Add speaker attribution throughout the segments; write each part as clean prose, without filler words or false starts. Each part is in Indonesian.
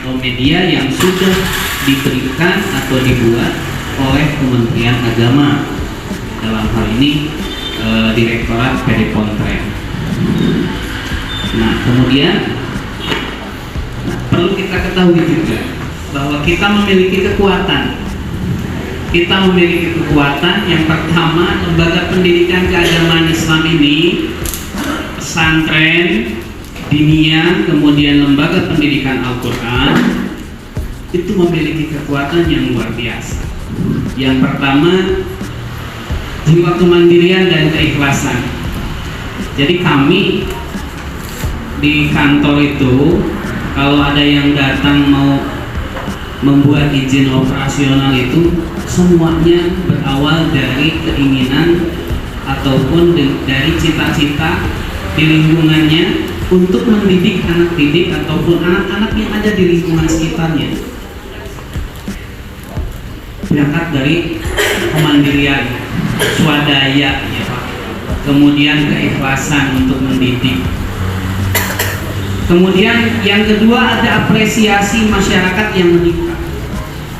Speaker 1: atau media yang sudah diberikan atau dibuat oleh Kementerian Agama, dalam hal ini Direktorat Peripontren. Nah, kemudian perlu kita ketahui juga bahwa kita memiliki kekuatan. Kita memiliki kekuatan. Yang pertama, lembaga pendidikan keagamaan Islam ini, pesantren, diniyah, kemudian lembaga pendidikan Al-Quran, itu memiliki kekuatan yang luar biasa. Yang pertama, jiwa kemandirian dan keikhlasan. Jadi kami di kantor itu, kalau ada yang datang mau membuat izin operasional itu, semuanya berawal dari keinginan ataupun dari cita-cita di lingkungannya untuk mendidik anak didik ataupun anak-anak yang ada di lingkungan sekitarnya. Berangkat dari kemandirian, swadaya, ya Pak. Kemudian keikhlasan untuk mendidik. Kemudian yang kedua, ada apresiasi masyarakat yang meningkat.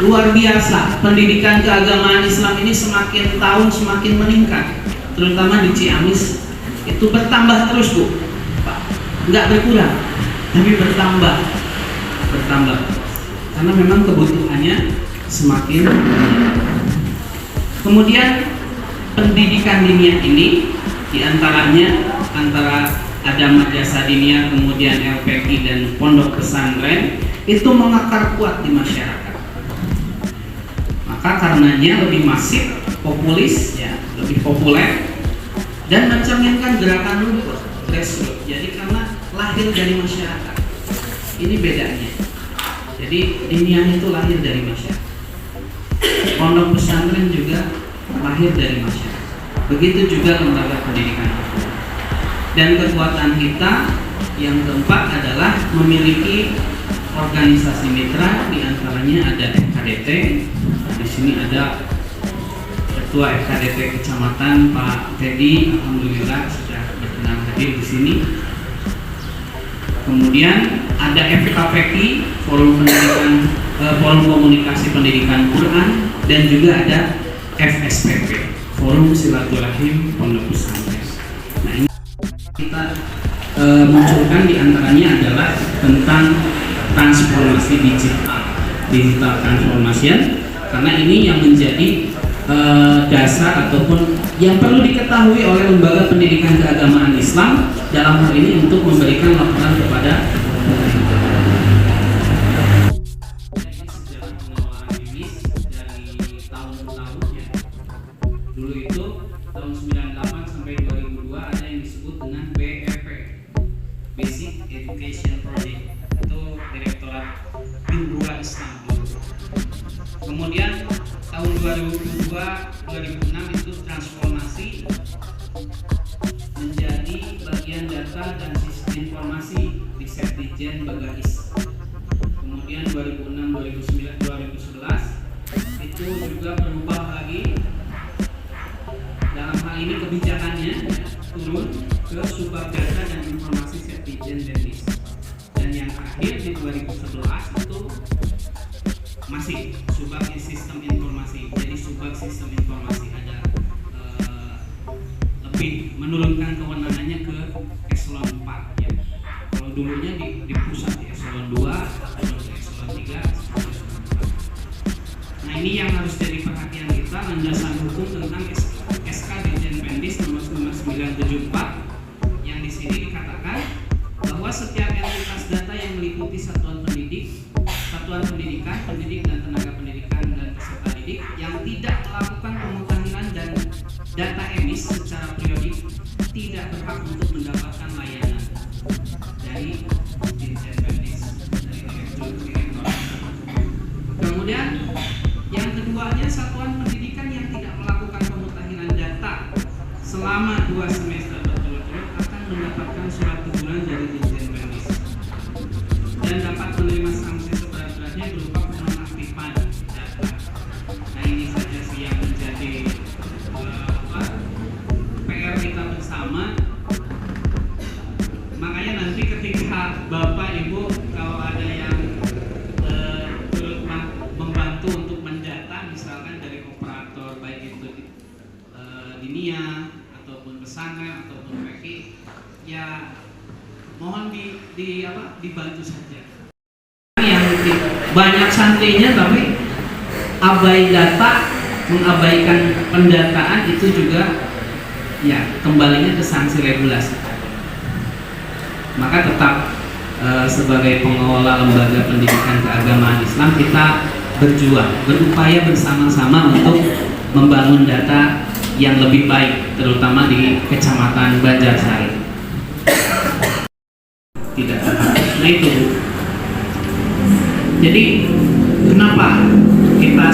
Speaker 1: Luar biasa, pendidikan keagamaan Islam ini semakin tahun semakin meningkat, terutama di Ciamis itu bertambah terus Bu, Pak. Nggak berkurang, tapi bertambah, karena memang kebutuhannya semakin meningkat. Kemudian pendidikan diniyah ini diantaranya antara ada madrasah diniyah, kemudian LPI dan pondok pesantren itu mengakar kuat di masyarakat. Maka karenanya lebih masif, populis, ya, lebih populer dan mencerminkan gerakan rumput, grassroots. Jadi karena lahir dari masyarakat. Ini bedanya. Jadi diniyah itu lahir dari masyarakat. Pondok pesantren juga lahir dari masyarakat. Begitu juga lembaga pendidikan. Dan kekuatan kita yang keempat adalah memiliki organisasi mitra, diantaranya ada FKDT. Di sini ada Ketua FKDT Kecamatan Pak Teddy, alhamdulillah sudah berkenan hadir di sini. Kemudian ada FKPQ, Forum Pendidikan, Forum Komunikasi Pendidikan Quran, dan juga ada FSPP, Forum Silaturahim Pondok Pesantren. Nah, ini kita munculkan diantaranya adalah tentang transformasi digital transformation, karena ini yang menjadi dasar ataupun yang perlu diketahui oleh lembaga pendidikan keagamaan Islam dalam hal ini untuk memberikan laporan kepada dulu itu tahun 98 sampai 2002 ada yang disebut dengan BEP, Basic Education Project, itu Direktorat Bimbingan Islam. Kemudian tahun 2002-2006 itu transformasi menjadi bagian data dan sistem informasi di Setdijen Bagais. Kemudian 2006-2011 itu juga berubah lagi. Dalam hal ini kebijakannya turun ke Subag Data dan Informasi Setdijen Dendis. Dan yang terakhir di 2011 itu masih Subag Sistem Informasi. Jadi Subag Sistem Informasi ada lebih menurunkan kewenangannya ke eselon 4 ya. Kalau dulunya di pusat di eselon 2 atau di eselon 3. Nah, ini yang harus jadi perhatian kita, landasan hukum tentang SK Dirjen Pendis nomor 974 yang di sini dikatakan bahwa setiap entitas data yang meliputi satuan pendidikan, pendidik dan tenaga pendidikan dan peserta didik yang tidak melakukan pemutahiran dan data emis secara periodik tidak berhak untuk mendapatkan layanan dari Dirjen Pendis, dari Direktorat. Kemudian yang keduanya, satuan pendidikan yang tidak melakukan pemutahiran data selama 2 semester berturut-turut akan mendapatkan surat teguran dari Dirjen Pendis dan dapat menerima sanksi seberat-beratnya berupa penonaktifan data. Nah, ini saja sih yang menjadi PR kita bersama. Makanya nanti ketika Bapak Ibu kalau ada yang pesantren ataupun PKI, ya mohon dibantu saja. Yang banyak santrinya tapi abai data, mengabaikan pendataan, itu juga ya kembalinya ke sanksi regulasi. Maka tetap sebagai pengelola lembaga pendidikan keagamaan Islam, kita berupaya bersama-sama untuk membangun data yang lebih baik, terutama di Kecamatan Banjarsari. Tidak, nah itu. Jadi kenapa kita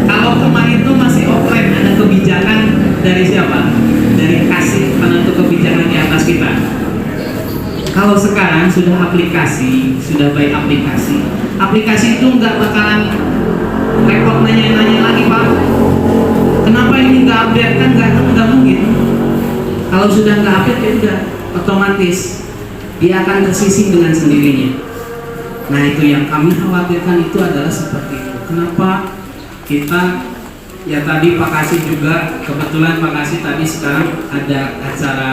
Speaker 1: kalau kemarin itu masih offline, ada kebijakan dari siapa? Dari kasih penentu kebijakan di atas kita. Kalau sekarang sudah aplikasi, sudah by aplikasi itu nggak bakalan repot nanya-nanya lagi, Pak. Kenapa ini nggak update? Kan nggak mungkin. Kalau sudah nggak update, ya udah otomatis dia akan tersisih dengan sendirinya. Nah, itu yang kami khawatirkan, itu adalah seperti itu. Kenapa kita, ya tadi Pak Kasih juga, kebetulan Pak Kasih tadi sekarang ada acara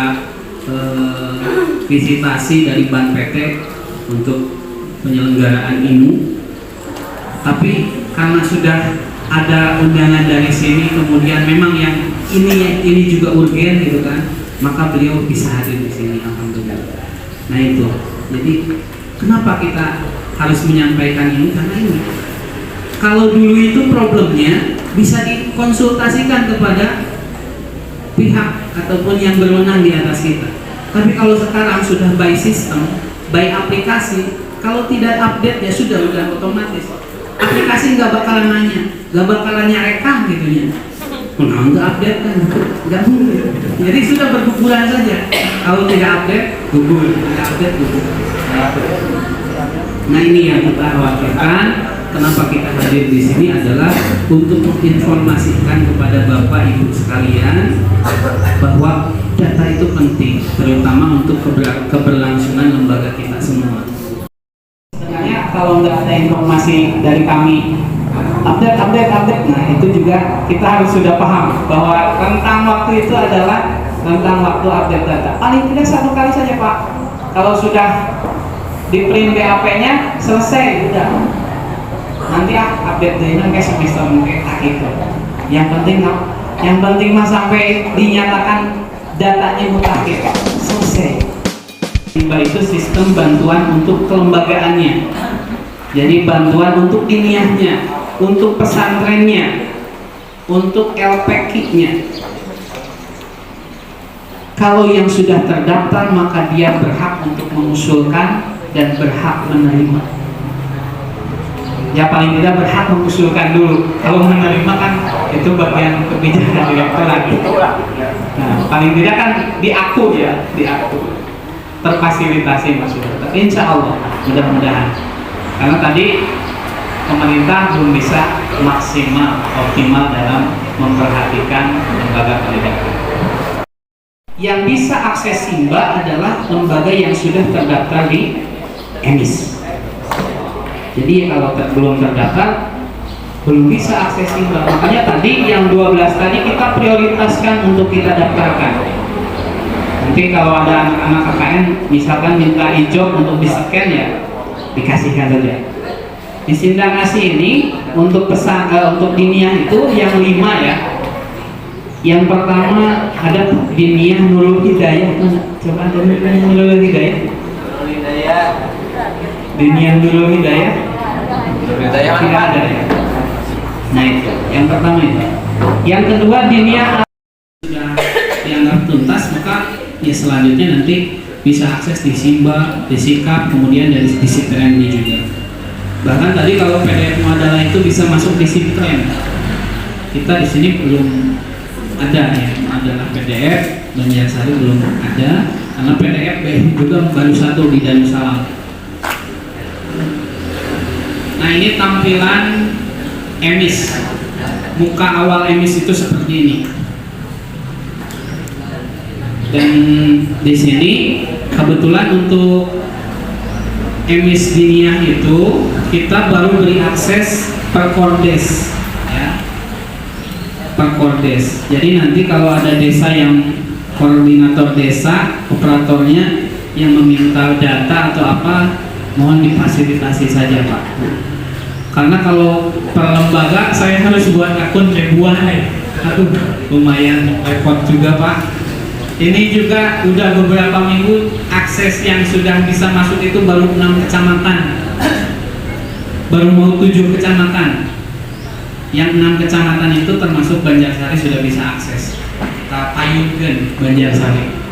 Speaker 1: visitasi dari Ban PT untuk penyelenggaraan IMU, tapi karena sudah ada undangan dari sini, kemudian memang yang ini juga urgen gitu kan, maka beliau bisa hadir di sini, alhamdulillah. Nah itu, jadi kenapa kita harus menyampaikan ini? Karena ini, kalau dulu itu problemnya bisa dikonsultasikan kepada pihak ataupun yang berwenang di atas kita. Tapi kalau sekarang sudah by sistem, by aplikasi, kalau tidak update ya sudah otomatis. Aplikasi nggak bakalan nanya, nggak bakalan nyarekam gitu ya. Nah, nggak update kan, nggak mungkin. Jadi sudah berguguran saja. Kalau tidak update, gugur. Tidak update, gugur. Nah ini yang kita khawatirkan. Kenapa kita hadir di sini adalah untuk menginformasikan kepada Bapak Ibu sekalian bahwa data itu penting, terutama untuk keberlangsungan lembaga kita semua. Sebenarnya kalau nggak ada informasi dari kami update, nah itu juga kita harus sudah paham bahwa rentang waktu itu adalah rentang waktu update data. Paling tidak 1 kali saja, Pak. Kalau sudah di print BAP-nya selesai, udah. Nanti update data kayak semester mungkin gitu. Yang penting mah sampai dinyatakan datanya mutakhir, selesai. Hibah itu sistem bantuan untuk kelembagaannya. Jadi bantuan untuk diniyahnya, untuk pesantrennya, untuk LPK-nya. Kalau yang sudah terdaftar maka dia berhak untuk mengusulkan dan berhak menerima. Ya paling tidak berhak mengusulkan dulu. Kalau menerima kan itu bagian kebijakan direktorat. Nah, paling tidak kan diaku ya, terfasilitasi maksudnya. Tapi insya Allah mudah-mudahan. Karena tadi pemerintah belum bisa maksimal, optimal dalam memperhatikan lembaga pendidikan. Yang bisa akses Simba adalah lembaga yang sudah terdaftar di EMIS. Jadi kalau belum terdaftar belum bisa akses Simba. Makanya tadi yang 12 tadi kita prioritaskan untuk kita daftarkan. Nanti kalau ada anak-anak KKN misalkan minta ijob untuk di-scan ya dikasihkan saja. Di Sindang Asih ini untuk untuk diniyah itu yang 5 ya. Yang pertama ada diniyah Nurul Hidayah. Coba ada Nurul Hidayah. Diniyah Nurul Hidayah. Tidak ada ya. Nah itu yang pertama itu. Yang kedua diniyah sudah dianggap tuntas, maka ya selanjutnya nanti bisa akses di Simba, di Sikap, kemudian dari di Sitren juga. Bahkan tadi kalau PDF Muadalah itu bisa masuk di Sitren. Kita di sini belum ada ya, adalah PDF Banjarsari belum ada, karena PDF juga baru 1 di Darussalam. Nah ini tampilan EMIS, muka awal EMIS itu seperti ini. Dan di sini kebetulan untuk EMIS diniyah itu kita baru beri akses Perkordes ya. Perkordes. Jadi nanti kalau ada desa yang koordinator desa, operatornya yang meminta data atau apa, mohon difasilitasi saja Pak. Karena kalau per lembaga saya harus buat akun ribuan, aduh lumayan repot juga Pak. Ini juga udah beberapa minggu akses yang sudah bisa masuk itu baru 6 kecamatan, baru mau 7 kecamatan. Yang 6 kecamatan itu termasuk Banjarsari sudah bisa akses. Kita payungkan Banjarsari.